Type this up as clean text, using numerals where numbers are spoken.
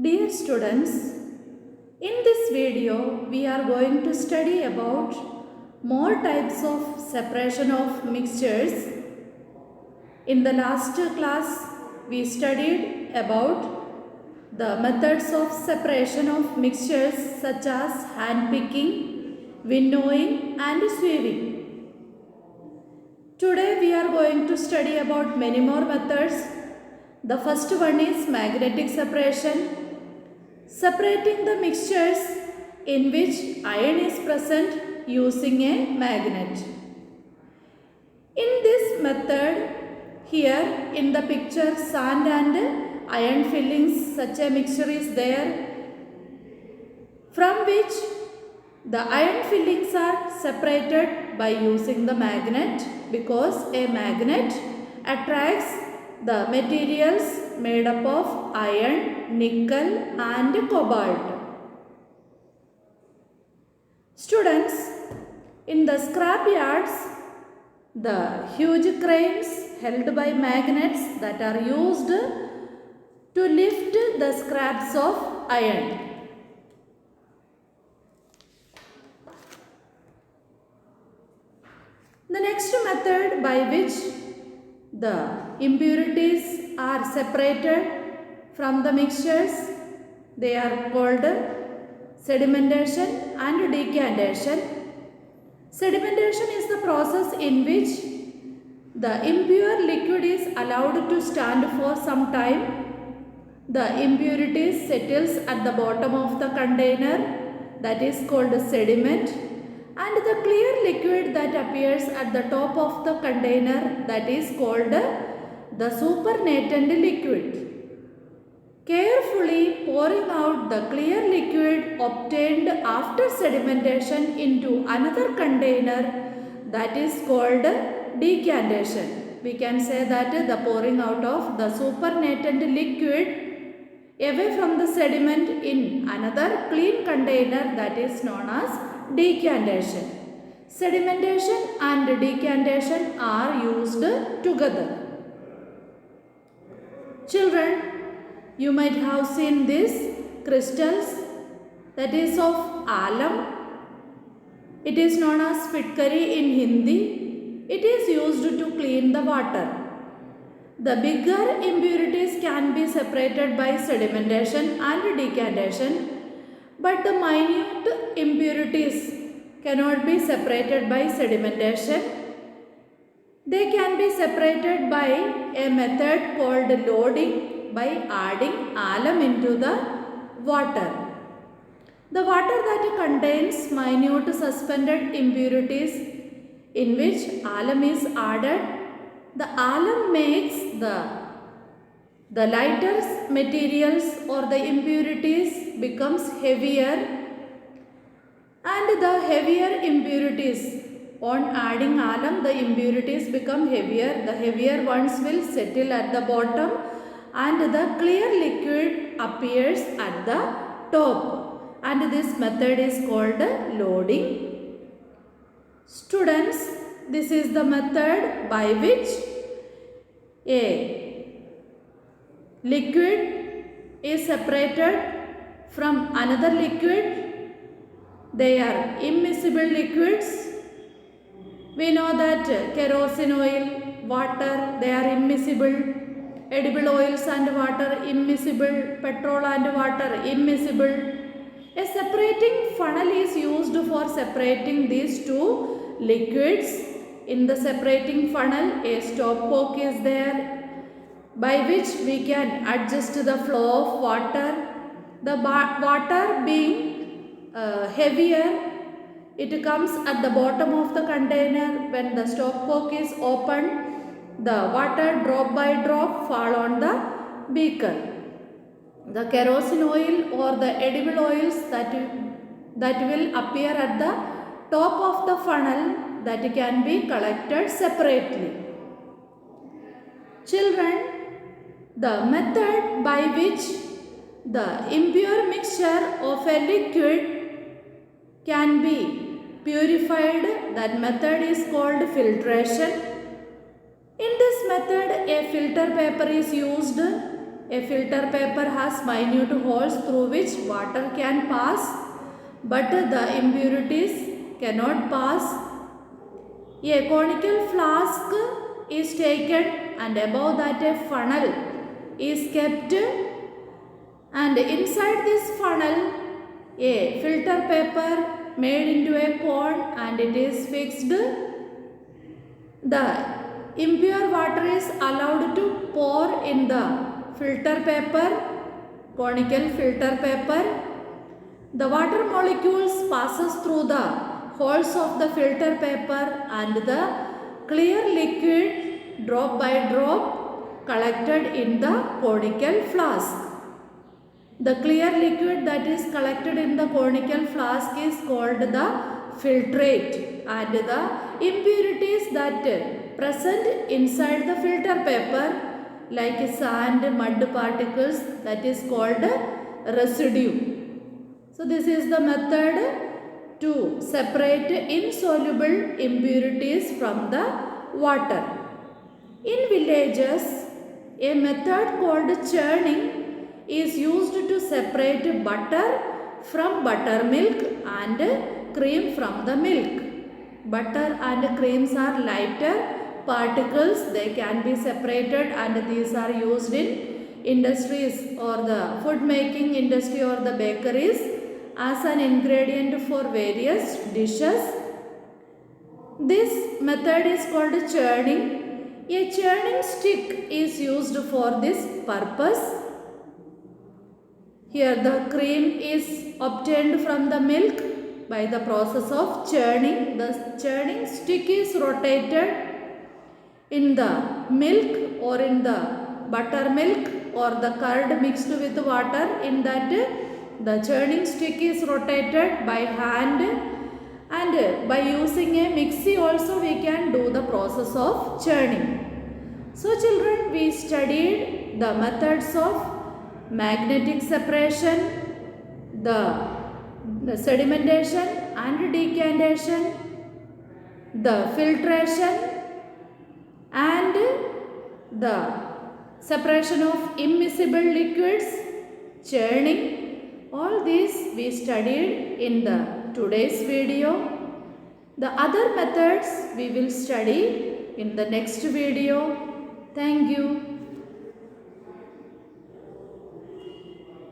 Dear students, in this video we are going to study about more types of separation of mixtures. In the last class we studied about the methods of separation of mixtures such as hand picking, winnowing and sieving. Today we are going to study about many more methods. The first one is magnetic separation, separating the mixtures in which iron is present using a magnet. In this method, here in the picture sand and iron fillings, such a mixture is there from which the iron fillings are separated by using the magnet, because a magnet attracts the materials made up of iron, nickel and cobalt. Students, in the scrap yards, the huge cranes held by magnets that are used to lift the scraps of iron. The next method by which the impurities are separated from the mixtures, they are called sedimentation and decantation. Sedimentation is the process in which the impure liquid is allowed to stand for some time. The impurities settles at the bottom of the container, that is called sediment, and the clear liquid that appears at the top of the container, that is called the supernatant liquid. Carefully pouring out the clear liquid obtained after sedimentation into another container, that is called decantation. We can say that the pouring out of the supernatant liquid away from the sediment in another clean container, that is known as decantation. Sedimentation and decantation are used together. Children, you might have seen these crystals, that is of alum. It is known as fitkari in Hindi. It is used to clean the water. The bigger impurities can be separated by sedimentation and decantation, but the minute impurities cannot be separated by sedimentation. They can be separated by a method called loading, by adding alum into the water. The water that contains minute suspended impurities in which alum is added, the alum makes the lighter materials or the impurities becomes heavier, and the heavier impurities, on adding alum, the impurities become heavier. The heavier ones will settle at the bottom and the clear liquid appears at the top, and this method is called loading. Students, this is the method by which a liquid is separated from another liquid. They are immiscible liquids. We know that kerosene oil, water, they are immiscible. Edible oils and water, immiscible. Petrol and water, immiscible. A separating funnel is used for separating these two liquids. In the separating funnel, a stopcock is there, by which we can adjust the flow of water. The water being heavier, it comes at the bottom of the container. When the stopcock is opened, the water drop by drop fall on the beaker. The kerosene oil or the edible oils that will appear at the top of the funnel, that can be collected separately. Children, the method by which the impure mixture of a liquid can be purified, that method is called filtration. In this method, a filter paper is used A filter paper has minute holes through which water can pass, but the impurities cannot pass. A conical flask is taken and above that a funnel is kept, and inside this funnel a filter paper made into a cone and it is fixed. The impure water is allowed to pour in the filter paper, conical filter paper. The water molecules passes through the holes of the filter paper and the clear liquid drop by drop collected in the conical flask. The clear liquid that is collected in the conical flask is called the filtrate, and the impurities that present inside the filter paper like sand, mud particles, that is called residue. So this is the method to separate insoluble impurities from the water. In villages, a method called churning is used to separate butter from buttermilk and cream from the milk. Butter and creams are lighter particles, they can be separated, and these are used in industries or the food making industry or the bakeries as an ingredient for various dishes. This method is called churning. A churning stick is used for this purpose. Here the cream is obtained from the milk by the process of churning. The churning stick is rotated in the milk or in the buttermilk or the curd mixed with water. In that the churning stick is rotated by hand, and by using a mixie also we can do the process of churning. So children, we studied the methods of magnetic separation, the sedimentation and decantation, the filtration, and the separation of immiscible liquids, churning. All these we studied in the today's video. The other methods we will study in the next video. Thank you.